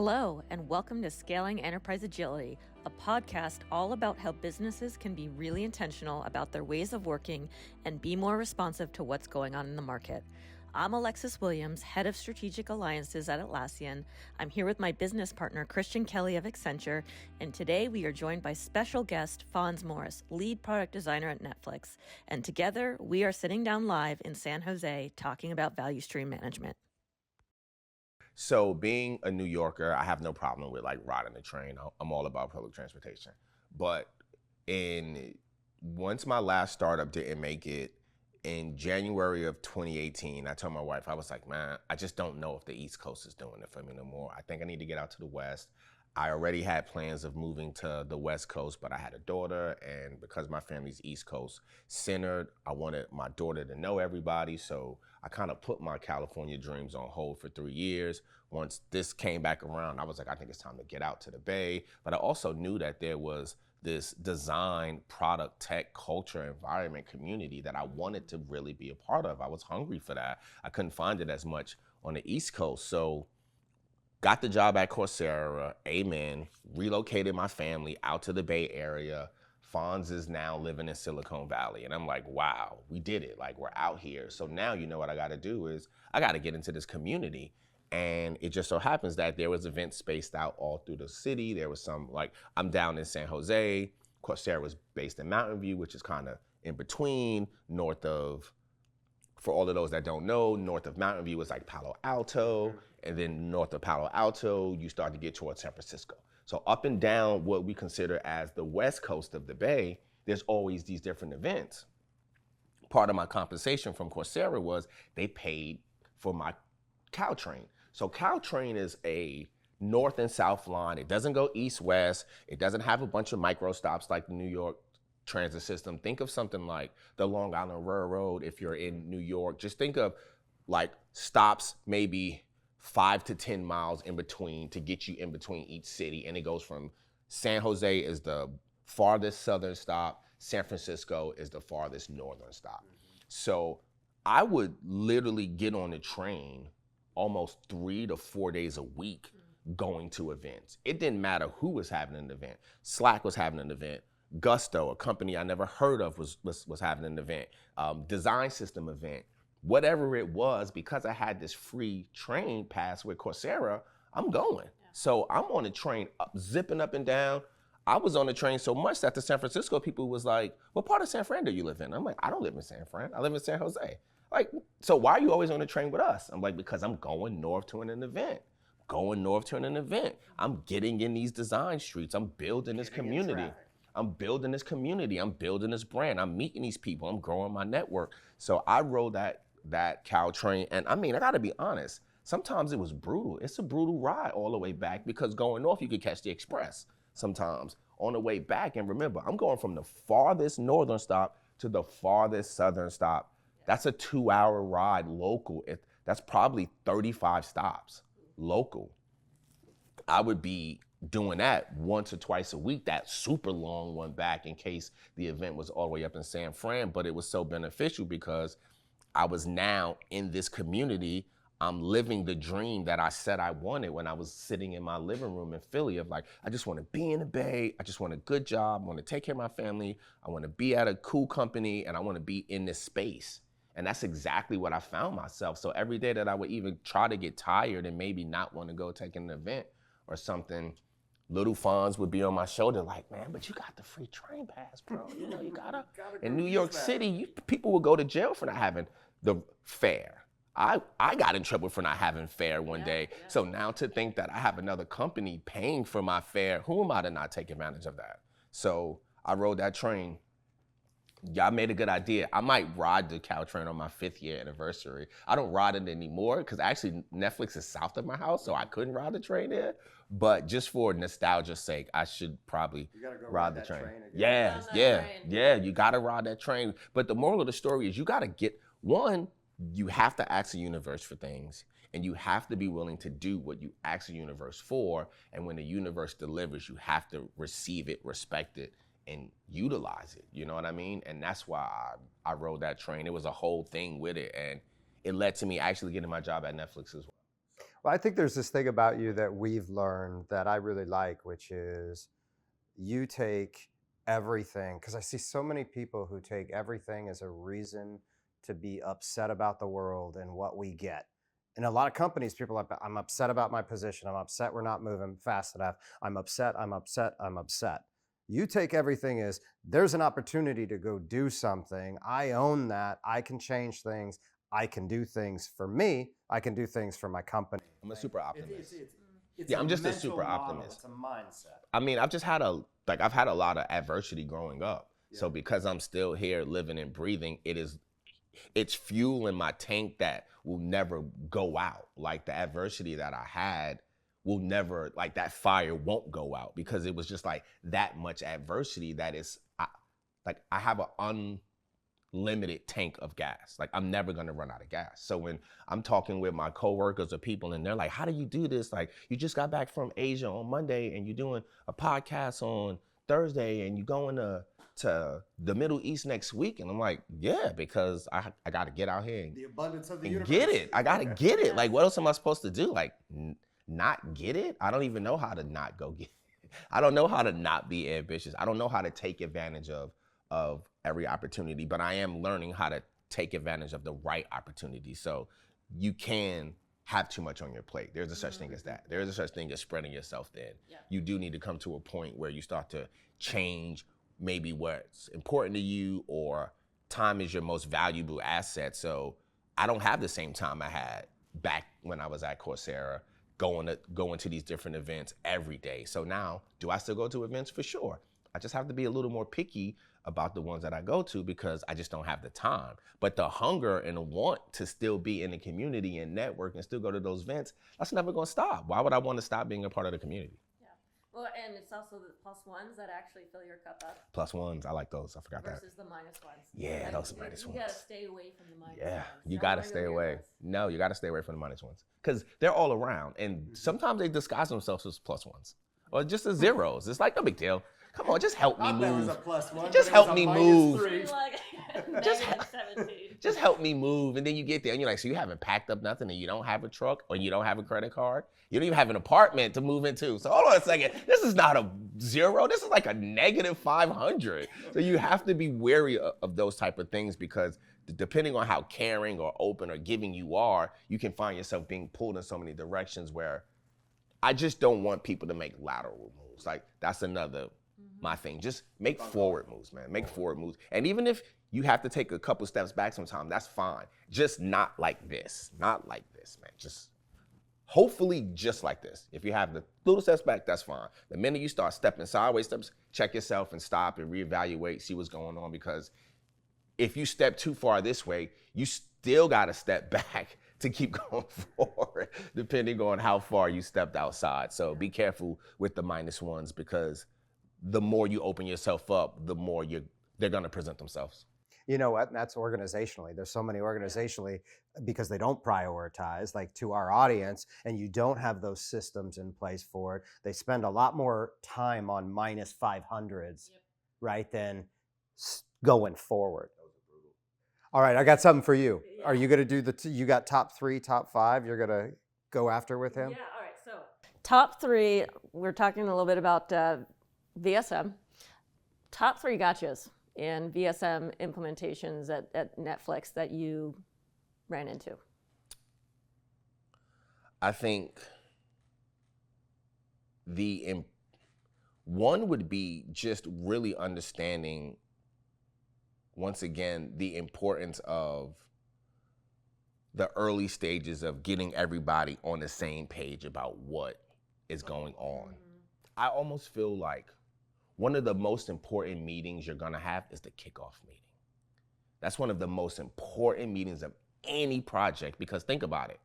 Hello, and welcome to Scaling Enterprise Agility, a podcast all about how businesses can be really intentional about their ways of working and be more responsive to what's going on in the market. I'm Alexis Williams, Head of Strategic Alliances at Atlassian. I'm here with my business partner, Christian Kelly of Accenture, and today we are joined by special guest Fonz Morris, Lead Product Designer at Netflix. And together, we are sitting down live in San Jose talking about value stream management. So being a New Yorker, I have no problem with like riding the train. I'm all about public transportation. But once my last startup didn't make it, in January of 2018, I told my wife, I was like, man, I just don't know if the East Coast is doing it for me no more. I think I need to get out to the West. I already had plans of moving to the West Coast, but I had a daughter, and because my family's East Coast centered, I wanted my daughter to know everybody, so I kind of put my California dreams on hold for 3 years. Once this came back around, I was like, I think it's time to get out to the Bay, but I also knew that there was this design, product, tech, culture, environment, community that I wanted to really be a part of. I was hungry for that. I couldn't find it as much on the East Coast, so got the job at Coursera, amen, relocated my family out to the Bay Area. Fonz is now living in Silicon Valley. And I'm like, wow, we did it. Like, we're out here. So now you know what I got to do is I got to get into this community. And it just so happens that there was events spaced out all through the city. There was some, like, I'm down in San Jose. Coursera was based in Mountain View, which is kind of in between, north of, for all of those that don't know, north of Mountain View is like Palo Alto. And then north of Palo Alto, you start to get towards San Francisco. So up and down what we consider as the west coast of the Bay, there's always these different events. Part of my compensation from Coursera was they paid for my Caltrain. So Caltrain is a north and south line. It doesn't go east-west. It doesn't have a bunch of micro stops like the New York transit system. Think of something like the Long Island Railroad if you're in New York. Just think of like stops maybe 5 to 10 miles in between to get you in between each city. And it goes from San Jose is the farthest southern stop. San Francisco is the farthest northern stop. So I would literally get on the train almost 3 to 4 days a week going to events. It didn't matter who was having an event. Slack was having an event. Gusto, a company I never heard of, was having an event. Design System event. Whatever it was, because I had this free train pass with Coursera, I'm going. Yeah. So I'm on the train, zipping up and down. I was on the train so much that the San Francisco people was like, what part of San Fran do you live in? I'm like, I don't live in San Fran. I live in San Jose. Like, so why are you always on the train with us? I'm like, because I'm going north to an event. I'm getting in these design streets. I'm building this community. I'm building this brand. I'm meeting these people. I'm growing my network. So I rode that Caltrain, and I mean, I gotta be honest, sometimes it was brutal. It's a brutal ride all the way back because going north, you could catch the express sometimes on the way back. And remember, I'm going from the farthest northern stop to the farthest southern stop. That's a 2-hour ride local. That's probably 35 stops local. I would be doing that once or twice a week, that super long one back in case the event was all the way up in San Fran, but it was so beneficial because I was now in this community. I'm living the dream that I said I wanted when I was sitting in my living room in Philly of like, I just want to be in the Bay. I just want a good job. I want to take care of my family. I want to be at a cool company, and I want to be in this space. And that's exactly what I found myself. So every day that I would even try to get tired and maybe not want to go take an event or something, little Fonz would be on my shoulder like, man, but you got the free train pass, bro. You know, you gotta in New York City, people will go to jail for not having the fare. I got in trouble for not having fare one day. Yeah. So now to think that I have another company paying for my fare, who am I to not take advantage of that? So I rode that train. Y'all made a good idea. I might ride the Caltrain on my 5th year anniversary. I don't ride it anymore because actually Netflix is south of my house, so I couldn't ride the train there. But just for nostalgia's sake, I should probably ride the train. Yeah, you gotta ride that train. But the moral of the story is you gotta get, one, you have to ask the universe for things, and you have to be willing to do what you ask the universe for. And when the universe delivers, you have to receive it, respect it, and utilize it, you know what I mean? And that's why I rode that train. It was a whole thing with it, and it led to me actually getting my job at Netflix as well. Well, I think there's this thing about you that we've learned that I really like, which is you take everything, because I see so many people who take everything as a reason to be upset about the world and what we get. In a lot of companies, people are like, I'm upset about my position. I'm upset we're not moving fast enough. I'm upset, I'm upset, I'm upset. You take everything as there's an opportunity to go do something. I own that. I can change things. I can do things for me. I can do things for my company. I'm a super optimist. It's Yeah, a I'm just a mental super model. optimist. It's a mindset. I mean, I've had a lot of adversity growing up. Yeah. So because I'm still here living and breathing, it's fuel in my tank that will never go out. Like the adversity that I had will never, like that fire won't go out, because it was just like that much adversity that I have an unlimited tank of gas. Like I'm never gonna run out of gas. So when I'm talking with my coworkers or people and they're like, how do you do this? Like you just got back from Asia on Monday and you're doing a podcast on Thursday and you're going to the Middle East next week. And I'm like, yeah, because I got to get out here and, The abundance of the and universe. get it. I got to get it. Like what else am I supposed to do? Like not get it? I don't even know how to not go get it. I don't know how to not be ambitious. I don't know how to take advantage of every opportunity, but I am learning how to take advantage of the right opportunity. So you can have too much on your plate. There's a such thing as that. There is a such thing as spreading yourself thin. Yeah. You do need to come to a point where you start to change maybe what's important to you, or time is your most valuable asset. So I don't have the same time I had back when I was at Coursera, going to these different events every day. So now, do I still go to events? For sure. I just have to be a little more picky about the ones that I go to because I just don't have the time. But the hunger and the want to still be in the community and network and still go to those events, that's never gonna stop. Why would I want to stop being a part of the community? Yeah. Well, and it's also the plus ones that actually fill your cup up. Plus ones, I like those. I forgot that. Versus the minus ones. Yeah, like, those are minus ones. You gotta stay away from the minus yeah, ones. you gotta stay away. No, you gotta stay away from the minus ones because they're all around, and sometimes they disguise themselves as plus ones or just as zeros. It's like no big deal. Come on, just help me move. That was a plus one. Just help me move. Just, just help me move. And then you get there and you're like, so you haven't packed up nothing and you don't have a truck or you don't have a credit card? You don't even have an apartment to move into. So hold on a second. This is not a zero. This is like a negative 500. So you have to be wary of those type of things because depending on how caring or open or giving you are, you can find yourself being pulled in so many directions where I just don't want people to make lateral moves. Like that's another my thing. Just make forward moves, man. Make forward moves. And even if you have to take a couple steps back sometime, that's fine. Just not like this. Not like this, man. Just hopefully just like this. If you have the little steps back, that's fine. The minute you start stepping sideways steps, check yourself and stop and reevaluate, see what's going on. Because if you step too far this way, you still got to step back to keep going forward, depending on how far you stepped outside. So be careful with the minus ones because the more you open yourself up, the more they're going to present themselves. You know what? That's organizationally. There's so many organizationally because they don't prioritize, like to our audience, and you don't have those systems in place for it. They spend a lot more time on minus 500s, right, than going forward. All right, I got something for you. Yeah. Are you going to do you got top 3, top 5 you're going to go after with him? Yeah, all right. So top 3, we're talking a little bit about VSM. Top 3 gotchas in VSM implementations at Netflix that you ran into. I think one would be just really understanding, once again, the importance of the early stages of getting everybody on the same page about what is going on. I almost feel like one of the most important meetings you're gonna have is the kickoff meeting. That's one of the most important meetings of any project because think about it.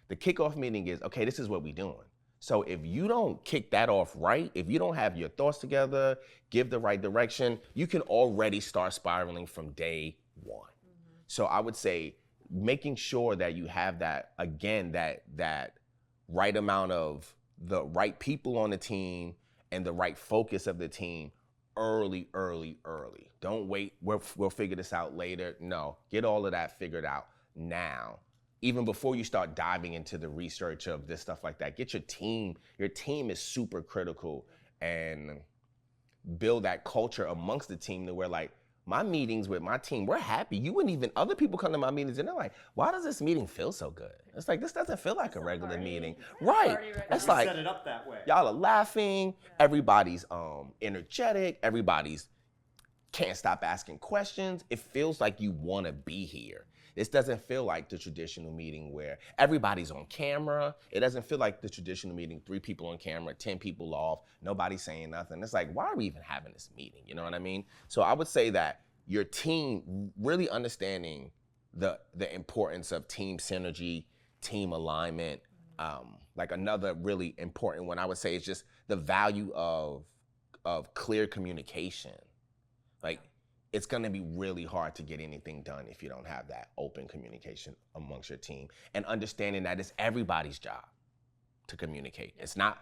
The kickoff meeting is, okay, this is what we're doing. So if you don't kick that off right, if you don't have your thoughts together, give the right direction, you can already start spiraling from day one. So I would say making sure that you have that, again, that right amount of the right people on the team and the right focus of the team early. Don't wait, we'll figure this out later. No, get all of that figured out now. even before you start diving into the research of this stuff like that, get your team is super critical, and build that culture amongst the team to where like my meetings with my team, we're happy. You wouldn't even, other people come to my meetings and they're like, why does this meeting feel so good? It's like, this doesn't feel like a regular meeting. Right. It's like, set it up that way. Y'all are laughing, everybody's energetic, everybody's can't stop asking questions. It feels like you want to be here. This doesn't feel like the traditional meeting where everybody's on camera. It doesn't feel like the traditional meeting, 3 people on camera, 10 people off, nobody's saying nothing. It's like, why are we even having this meeting? You know what I mean? So I would say that your team, really understanding the importance of team synergy, team alignment. Like another really important one I would say is just the value of clear communication. Like, it's gonna be really hard to get anything done if you don't have that open communication amongst your team, and understanding that it's everybody's job to communicate. It's not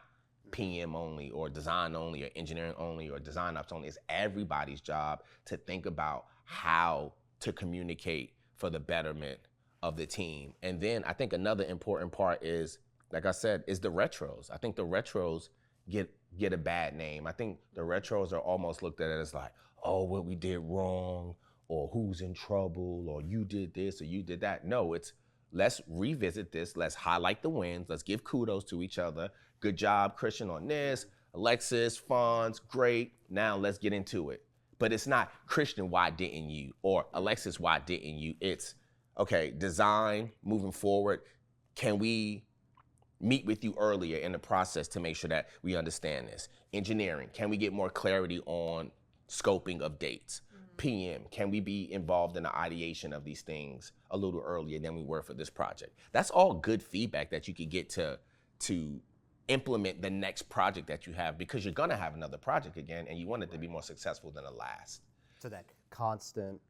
PM only or design only or engineering only or design ops only. It's everybody's job to think about how to communicate for the betterment of the team. And then I think another important part is, like I said, is the retros. I think the retros get a bad name. I think the retros are almost looked at as like, oh, what we did wrong, or who's in trouble, or you did this, or you did that. No, it's let's revisit this. Let's highlight the wins. Let's give kudos to each other. Good job, Christian, on this. Alexis, Fonz, great. Now let's get into it. But it's not, Christian, why didn't you? Or Alexis, why didn't you? It's, okay, design, moving forward. Can we meet with you earlier in the process to make sure that we understand this? Engineering, can we get more clarity on scoping of dates? PM, can we be involved in the ideation of these things a little earlier than we were for this project? That's all good feedback that you could get to implement the next project that you have, because you're gonna have another project again, and you want it to be more successful than the last. So that constant,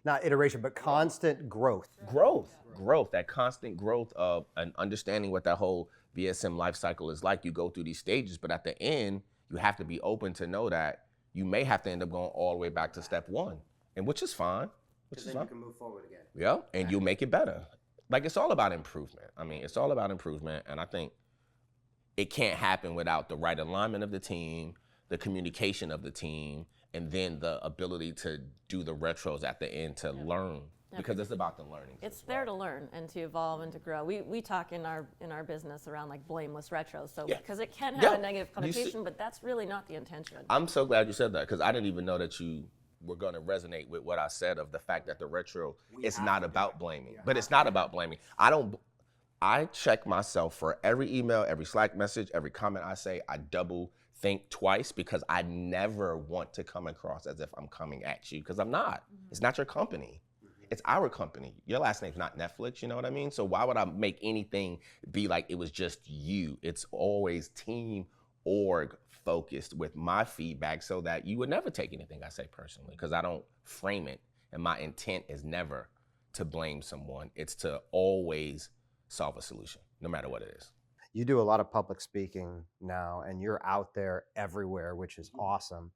not iteration, but constant growth. Growth, that constant growth of an understanding what that whole VSM life cycle is like. You go through these stages, but at the end, you have to be open to know that you may have to end up going all the way back to step 1, and which is fine. Because then you can move forward again. Yeah, and you'll make it better. Like, it's all about improvement. I mean, it's all about improvement, and I think it can't happen without the right alignment of the team, the communication of the team, and then the ability to do the retros at the end to learn. Because it's about the learning. It's there to learn and to evolve and to grow. We talk in our business around like blameless retros, so because it can have a negative connotation, but that's really not the intention. I'm so glad you said that, because I didn't even know that you were going to resonate with what I said of the fact that the retro is not about blaming. But it's not about blaming. I check myself for every email, every Slack message, every comment I say. I double think twice, because I never want to come across as if I'm coming at you, because I'm not. It's not your company. It's our company. Your last name's not Netflix, you know what I mean? So why would I make anything be like it was just you? It's always team org focused with my feedback, so that you would never take anything I say personally, because I don't frame it. And my intent is never to blame someone. It's to always solve a solution, no matter what it is. You do a lot of public speaking now, and you're out there everywhere, which is awesome,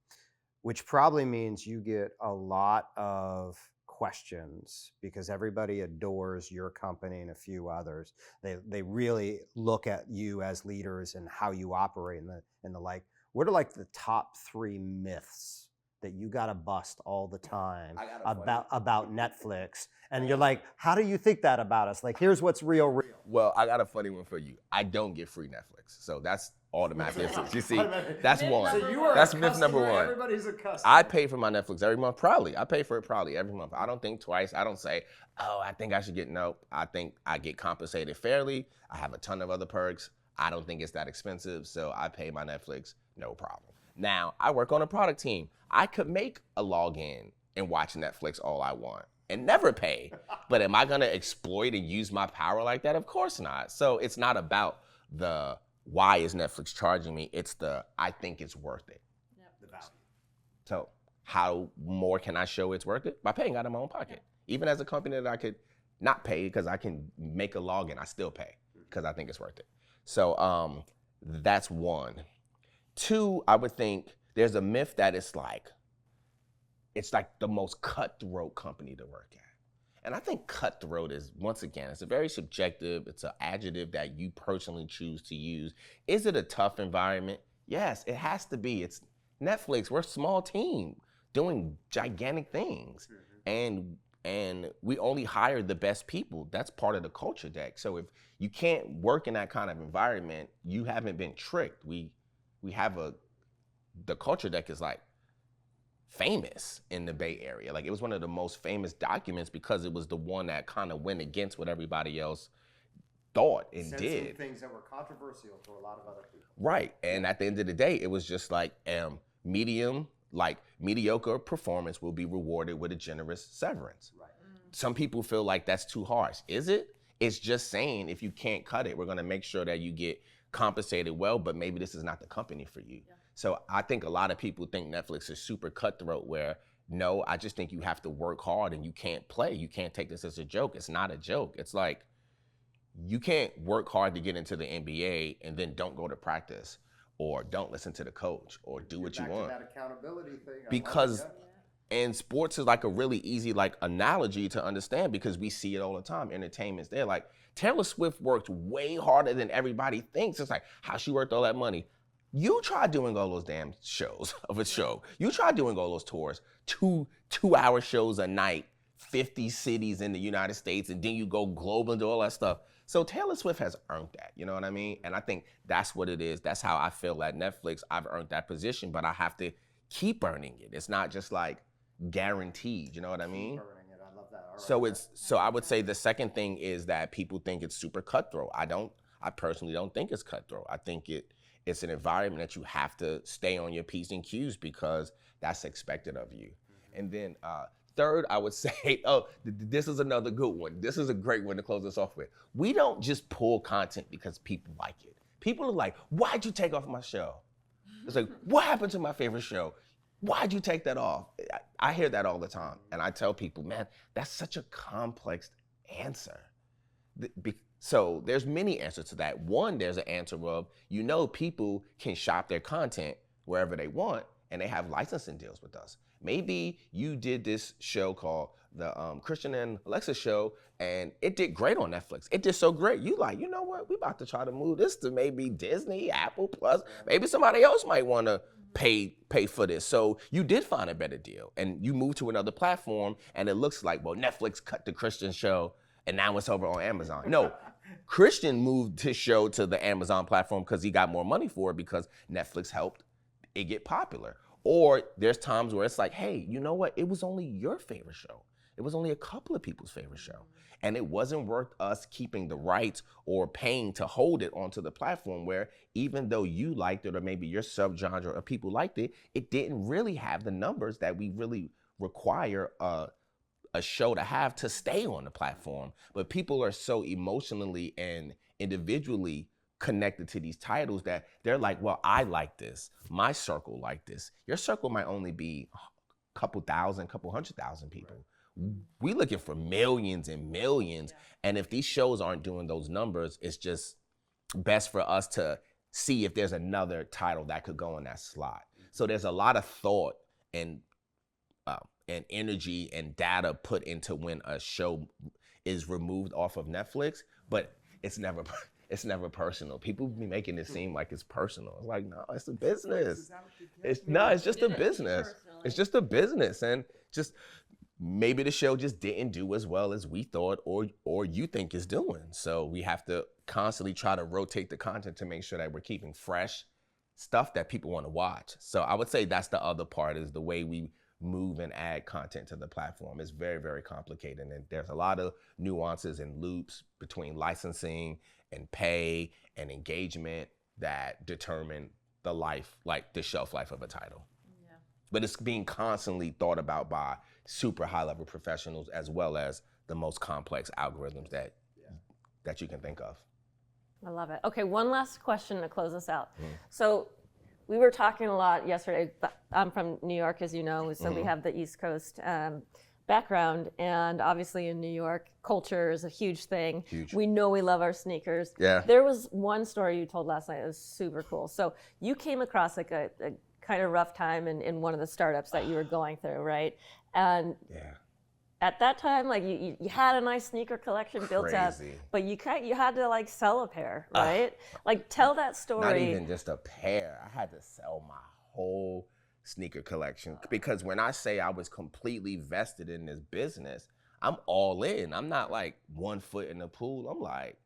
which probably means you get a lot of questions, because everybody adores your company and a few others. They really look at you as leaders and how you operate and the like. What are like the top 3 myths that you gotta bust all the time about Netflix? And you're like, how do you think that about us? Like, here's what's real. Well, I got a funny one for you. I don't get free Netflix, so that's automatic. You see, that's one. So that's myth number 1. Everybody's a customer. I pay for my Netflix every month. Probably, I pay for it probably every month. I don't think twice. I don't say, oh, I think I should get. Nope. I think I get compensated fairly. I have a ton of other perks. I don't think it's that expensive, so I pay my Netflix, no problem. Now, I work on a product team. I could make a login and watch Netflix all I want and never pay. But am I gonna exploit and use my power like that? Of course not. So it's not about the why is Netflix charging me? It's the I think it's worth it. Yep. The value. So how more can I show it's worth it? By paying out of my own pocket. Even as a company that I could not pay because I can make a login, I still pay because I think it's worth it. So that's 1. 2, I would think there's a myth that it's like the most cutthroat company to work at. And I think cutthroat is, once again, it's a very subjective, it's an adjective that you personally choose to use. Is it a tough environment? Yes, it has to be. It's Netflix, we're a small team doing gigantic things. And we only hire the best people. That's part of the culture deck. So if you can't work in that kind of environment, you haven't been tricked. We have the culture deck is like famous in the Bay Area. Like, it was one of the most famous documents because it was the one that kind of went against what everybody else thought and did. Some things that were controversial to a lot of other people. Right. And at the end of the day, it was just like mediocre performance will be rewarded with a generous severance. Right. Some people feel like that's too harsh. Is it? It's just saying, if you can't cut it, we're going to make sure that you get compensated well, but maybe this is not the company for you. Yeah. So I think a lot of people think Netflix is super cutthroat, where no, I just think you have to work hard and you can't play. You can't take this as a joke. It's not a joke. It's like, you can't work hard to get into the NBA and then don't go to practice or don't listen to the coach or do what you want. That accountability thing. Because and sports is like a really easy like analogy to understand, because we see it all the time. Entertainment's there. Like, Taylor Swift worked way harder than everybody thinks. It's like, how she worked all that money. You try doing all those damn shows of a show. You try doing all those tours, two-hour shows a night, 50 cities in the United States, and then you go global and do all that stuff. So Taylor Swift has earned that, you know what I mean? And I think that's what it is. That's how I feel at Netflix. I've earned that position, but I have to keep earning it. It's not just like guaranteed, you know what I mean? Keep earning it. I love that. So I would say the second thing is that people think it's super cutthroat. I personally don't think it's cutthroat. I think it's an environment that you have to stay on your P's and Q's because that's expected of you. Mm-hmm. And then third, I would say, this is another good one. This is a great one to close us off with. We don't just pull content because people like it. People are like, why'd you take off my show? It's like, what happened to my favorite show? Why'd you take that off? I hear that all the time. And I tell people, man, that's such a complex answer. So there's many answers to that. One, there's an answer of, people can shop their content wherever they want, and they have licensing deals with us. Maybe you did this show called the Christian and Alexa show, and it did great on Netflix. It did so great. You like, you know what? We about to try to move this to maybe Disney, Apple Plus. Maybe somebody else might want to pay for this. So you did find a better deal, and you moved to another platform, and it looks like, well, Netflix cut the Christian show, and now it's over on Amazon. No, Christian moved his show to the Amazon platform because he got more money for it because Netflix helped it get popular. Or there's times where it's like, hey, you know what? It was only your favorite show. It was only a couple of people's favorite show. And it wasn't worth us keeping the rights or paying to hold it onto the platform, where even though you liked it or maybe your subgenre of people liked it, it didn't really have the numbers that we really require a show to have to stay on the platform. But people are so emotionally and individually connected to these titles that they're like, well, I like this. My circle like this. Your circle might only be a couple thousand, couple 100,000 people. Right. We looking for millions and millions. Yeah. And if these shows aren't doing those numbers, it's just best for us to see if there's another title that could go in that slot. So there's a lot of thought and energy and data put into when a show is removed off of Netflix, but it's never personal. People be making it seem like it's personal. It's like, no, it's a business. It's just a business. It's just a business. And just maybe the show just didn't do as well as we thought or you think it's doing. So we have to constantly try to rotate the content to make sure that we're keeping fresh stuff that people want to watch. So I would say that's the other part, is the way we move and add content to the platform. Is very, very complicated. And there's a lot of nuances and loops between licensing and pay and engagement that determine the life, like the shelf life of a title. Yeah. But it's being constantly thought about by super high level professionals, as well as the most complex algorithms that you can think of. I love it. Okay, one last question to close us out. So we were talking a lot yesterday. I'm from New York, as you know, so we have the East Coast background, and obviously in New York, culture is a huge thing. Huge. We know we love our sneakers. Yeah. There was one story you told last night that was super cool. So you came across like a kind of rough time in one of the startups that you were going through, right? And at that time, like you had a nice sneaker collection built up, Crazy. but you had to like sell a pair, right? Like tell that story. Not even just a pair. I had to sell my whole sneaker collection because when I say I was completely vested in this business, I'm all in. I'm not like 1 foot in the pool. I'm like,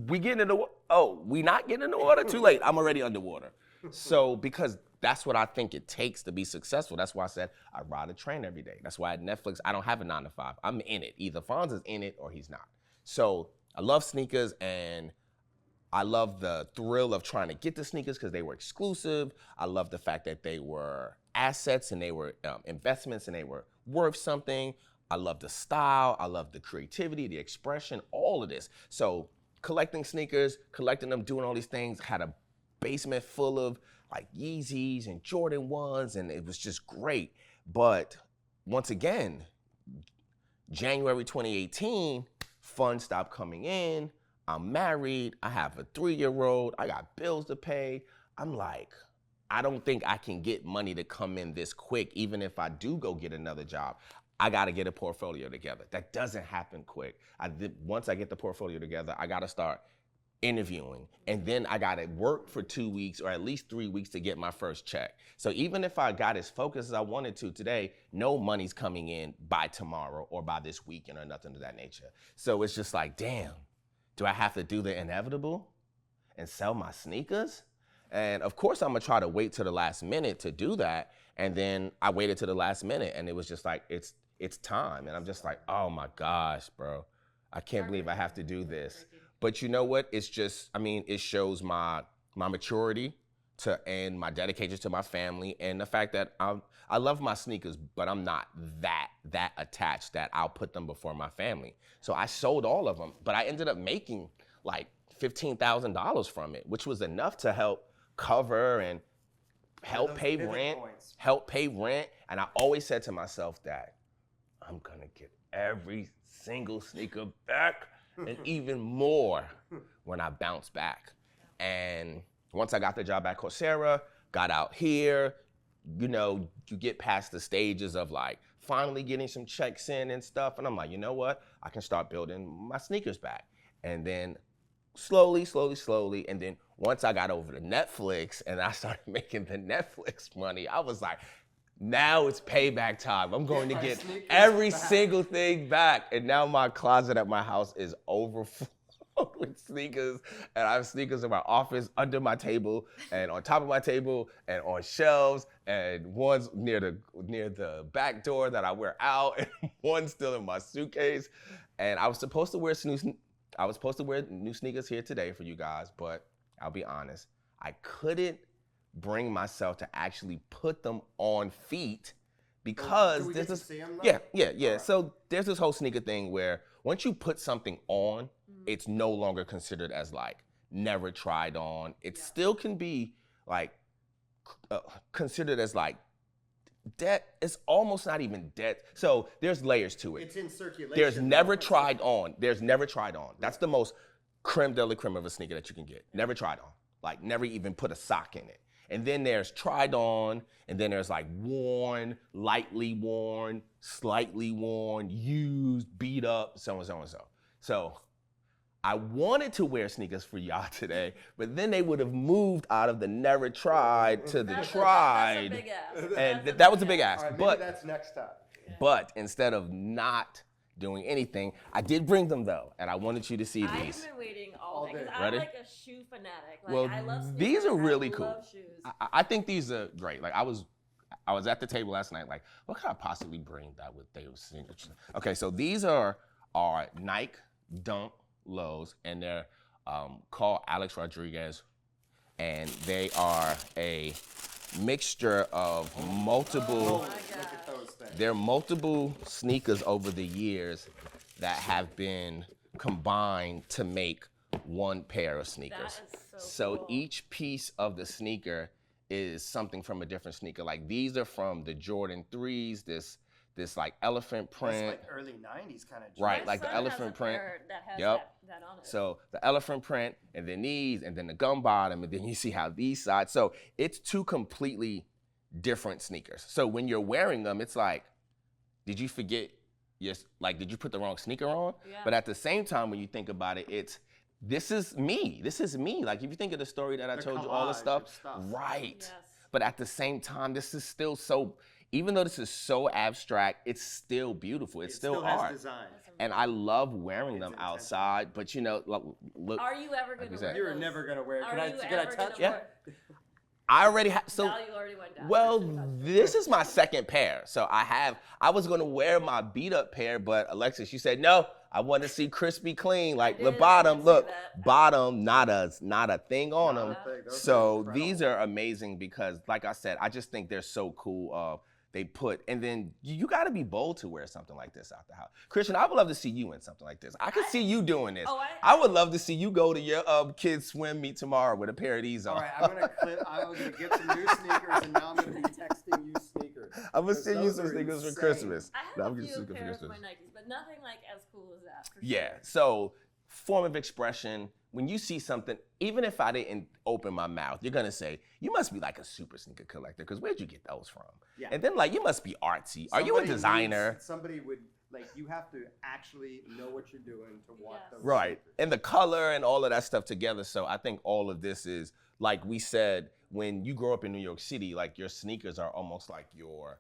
we getting in the water. Oh, we not getting in the water? Too late. I'm already underwater. So because that's what I think it takes to be successful. That's why I said I ride a train every day. That's why at Netflix, I don't have a 9 to 5. I'm in it. Either Fonz is in it or he's not. So I love sneakers and I love the thrill of trying to get the sneakers because they were exclusive. I love the fact that they were assets and they were investments and they were worth something. I love the style. I love the creativity, the expression, all of this. So collecting sneakers, collecting them, doing all these things, had a basement full of like Yeezys and Jordan 1s, and it was just great. But once again, January 2018, funds stopped coming in. I'm married. I have a 3-year-old. I got bills to pay. I'm like, I don't think I can get money to come in this quick, even if I do go get another job. I got to get a portfolio together. That doesn't happen quick. Once I get the portfolio together, I got to start interviewing. And then I got to work for 2 weeks or at least 3 weeks to get my first check. So even if I got as focused as I wanted to today, no money's coming in by tomorrow or by this weekend or nothing of that nature. So it's just like, damn, do I have to do the inevitable and sell my sneakers? And of course, I'm gonna try to wait till the last minute to do that. And then I waited till the last minute and it was just like, it's time. And I'm just like, oh my gosh, bro, I can't believe I have to do this. But you know what? It's just, I mean, it shows my maturity and my dedication to my family and the fact that I love my sneakers, but I'm not that attached that I'll put them before my family. So I sold all of them, but I ended up making like $15,000 from it, which was enough to help cover and help pay rent. And I always said to myself that I'm gonna get every single sneaker back and even more when I bounce back. And once I got the job at Coursera, got out here, you know, you get past the stages of like finally getting some checks in and stuff. And I'm like, you know what? I can start building my sneakers back. And then slowly. And then once I got over to Netflix and I started making the Netflix money, I was like, now it's payback time. I'm going to get every single thing back. And now my closet at my house is overflowed with sneakers. And I have sneakers in my office, under my table, and on top of my table, and on shelves, and one's near the back door that I wear out, and one's still in my suitcase. And I was supposed to wear new sneakers here today for you guys, but I'll be honest, I couldn't bring myself to actually put them on feet because there's this. See them, yeah. Right. So there's this whole sneaker thing where once you put something on, it's no longer considered as like never tried on. It still can be like considered as like dead. It's almost not even dead. So there's layers to it. It's in circulation. There's never tried on. That's the most creme de la creme of a sneaker that you can get. Never tried on. Like never even put a sock in it. And then there's tried on, and then there's like worn, lightly worn, slightly worn, used, beat up, so and so. So I wanted to wear sneakers for y'all today, but then they would have moved out of the never tried to the tried. That's a big ask. And that was a big ask. All right, but that's next time. But instead of not doing anything, I did bring them though, and I wanted you to see I've these. been waiting all day because Ready? I'm like a shoe fanatic. Like, Well, I love sneakers. these are really I cool. love shoes. I think these are great. Like I was at the table last night. Like, what could I possibly bring that would they were sneakers? Okay, so these are Nike Dunk Lows, and they're called Alex Rodriguez, and they are a mixture of multiple. There are multiple sneakers over the years that have been combined to make one pair of sneakers. That is So cool. each piece of the sneaker is something from a different sneaker. Like these are from the Jordan 3s, this like elephant That's print. like early 90s kind of. Right, My like the son elephant has a print. pair that has Yep. that on it. So the elephant print, and then these, and then the gum bottom, and then you see how these sides. So it's two completely different sneakers. So when you're wearing them, it's like, did you forget yes, like, did you put the wrong sneaker on? Yeah. But at the same time, when you think about it, this is me. This is me. Like, if you think of the story that I told you, all the stuff, right? Yes. But at the same time, this is still so, even though this is so abstract, it's still beautiful. It's still art. Has design. And I love wearing them outside, but you know, look. Are you ever going to wear You're those? never going to wear it. Are you Can I ever touch gonna it? wear- I already have, so, Now you already went down. well, this is my second pair. So I was gonna wear my beat up pair, but Alexis, you said, no, I want to see crispy clean, like the did bottom, see look, that. bottom, not a thing on them. Those So are these are amazing because, like I said, I just think they're so cool. And then you got to be bold to wear something like this out the house. Christian, I would love to see you in something like this. I could see you doing this. Oh, I would love to see you go to your kids' swim meet tomorrow with a pair of these on. All right, I'm gonna get some new sneakers, and now I'm gonna be texting you sneakers. I'm gonna Because send you those some are sneakers for insane. Christmas. I No, have I'm a getting few sneakers for pairs of Christmas. my Nikes, but nothing like as cool as that. For Yeah. sure. So, form of expression. When you see something, even if I didn't open my mouth, you're gonna say, "You must be like a super sneaker collector, because where'd you get those from?" Yeah. And then, like, you must be artsy. Are you a designer? Somebody would like. You have to actually know what you're doing to want Yes. those. Right. sneakers. And the color and all of that stuff together. So I think all of this is, like we said, when you grow up in New York City, like your sneakers are almost like your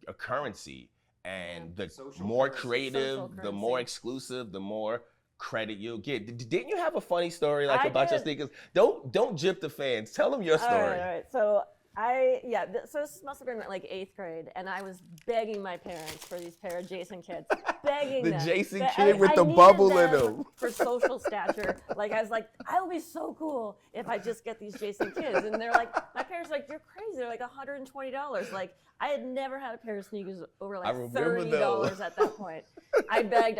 a currency. And the Social more currency. creative, Social the more currency. exclusive, the more credit you'll get. Didn't you have a funny story like I about your did. sneakers? Don't jip the fans. Tell them your story. All right. So so this must have been like 8th grade, and I was begging my parents for these pair of Jason kids, begging The them. Jason But kid with I the needed bubble in them them. for social stature. Like I was like, I'll be so cool if I just get these Jason kids. And they're like, my parents are like, you're crazy. They're like $120. Like I had never had a pair of sneakers over I like remember $30 those. at that point. I begged.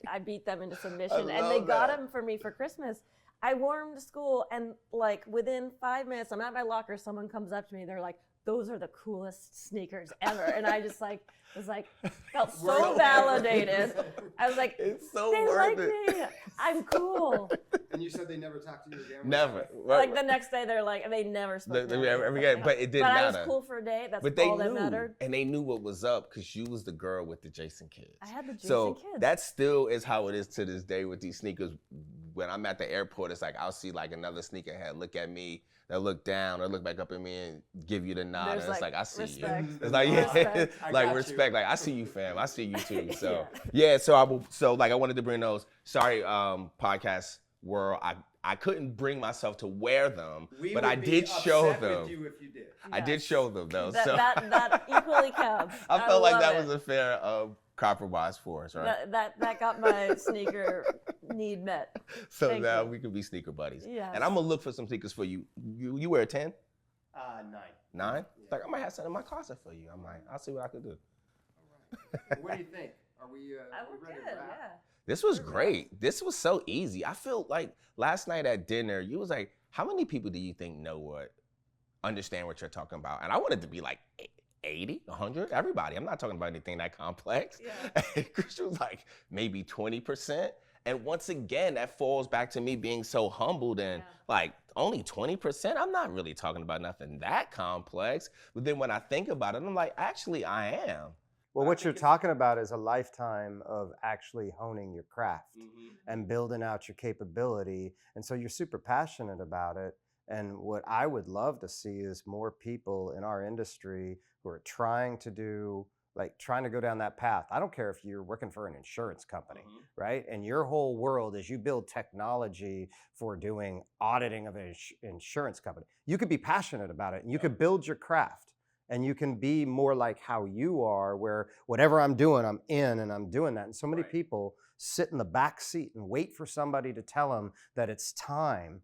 I beat them into submission, and they love got that. them for me for Christmas. I wore them to school, and like within 5 minutes, I'm at my locker. Someone comes up to me. They're like, "Those are the coolest sneakers ever," and I just like was like felt so validated. I was like, It's so "They worth like it. me. I'm cool." And you said they never talked to you again. Never. Like the next day, they're like, they never spoke to me. But it didn't But matter. I was cool for a day. That's But they all that knew, mattered. and they knew what was up because you was the girl with the Jason kids. I had the Jason so kids. that still is how it is to this day with these sneakers. When I'm at the airport, it's like I'll see like another sneakerhead look at me, they'll look down or look back up at me and give you the nod. There's, and it's like, like I see respect. you. It's like yeah, Respect. I like got respect. you. Like I see you, fam. I see you too. So Yeah. yeah. So I wanted to bring those. Sorry, podcast world. I couldn't bring myself to wear them, We but would I be did show upset them. with you if you did. I did Yes. show them though. That, so that equally counts. I felt like love that it. was a fair compromise for us, right? That got my sneaker need met. So Thank now you. we can be sneaker buddies. Yes. And I'm gonna look for some sneakers for you. You wear a 10? 9. 9? Yeah. Like I might have something in my closet for you. I'll see what I can do. What do you think? Are we I'm ready good, to wrap? yeah. This was great. This was so easy. I feel like last night at dinner, you was like, how many people do you think understand what you're talking about? And I wanted to be like 80, 100, everybody. I'm not talking about anything that complex. Yeah. And Christian was like, maybe 20%. And once again, that falls back to me being so humbled and like only 20%. I'm not really talking about nothing that complex. But then when I think about it, I'm like, actually, I am. Well, I what think you're it's- talking about is a lifetime of actually honing your craft Mm-hmm. and building out your capability. And so you're super passionate about it. And what I would love to see is more people in our industry who are trying to go down that path. I don't care if you're working for an insurance company, right? And your whole world is you build technology for doing auditing of an insurance company. You could be passionate about it and you could build your craft. And you can be more like how you are, where whatever I'm doing, I'm in and I'm doing that. And so many people sit in the back seat and wait for somebody to tell them that it's time,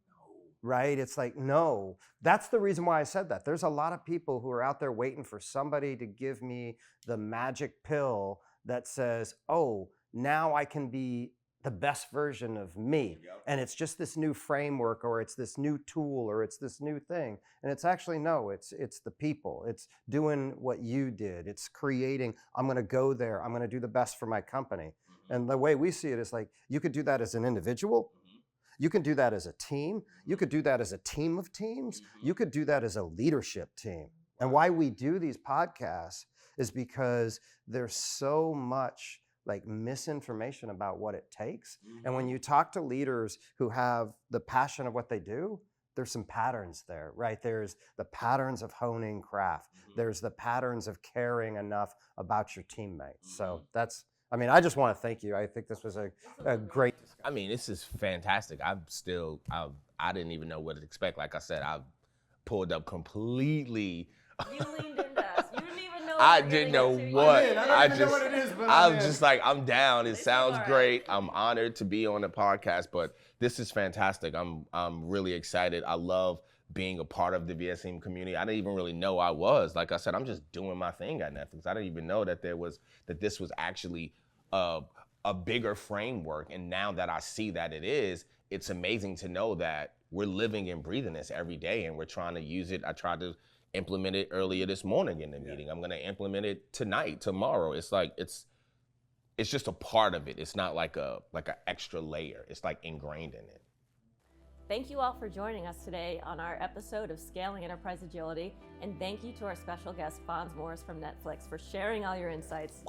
right? It's like, no, that's the reason why I said that. There's a lot of people who are out there waiting for somebody to give me the magic pill that says, oh, now I can be the best version of me. And it's just this new framework, or it's this new tool, or it's this new thing. And it's actually, no, it's the people. It's doing what you did. It's creating, I'm gonna go there. I'm gonna do the best for my company. And the way we see it is like, you could do that as an individual. You can do that as a team. You could do that as a team of teams. You could do that as a leadership team. And why we do these podcasts is because there's so much like misinformation about what it takes. And when you talk to leaders who have the passion of what they do, there's some patterns there, right? There's the patterns of honing craft. There's the patterns of caring enough about your teammates. So that's, I mean, I just want to thank you. I think this was a great discussion. I mean, this is fantastic. I didn't even know what to expect. Like I said, I pulled up completely. You leaned into us. You didn't even know. I didn't know what. I don't even know what it is, but I'm I'm in. just like, I'm down. It It's sounds all right. great. I'm honored to be on the podcast, but this is fantastic. I'm really excited. I love being a part of the VSM community. I didn't even really know I was. Like I said, I'm just doing my thing at Netflix. I didn't even know that this was actually a bigger framework. And now that I see that it is, it's amazing to know that we're living and breathing this every day, and we're trying to use it. I tried to implement it earlier this morning in the meeting. I'm gonna implement it tonight, tomorrow. It's like it's just a part of it. It's not like a extra layer. It's like ingrained in it. Thank you all for joining us today on our episode of Scaling Enterprise Agility, and thank you to our special guest, Fonz Morris from Netflix, for sharing all your insights.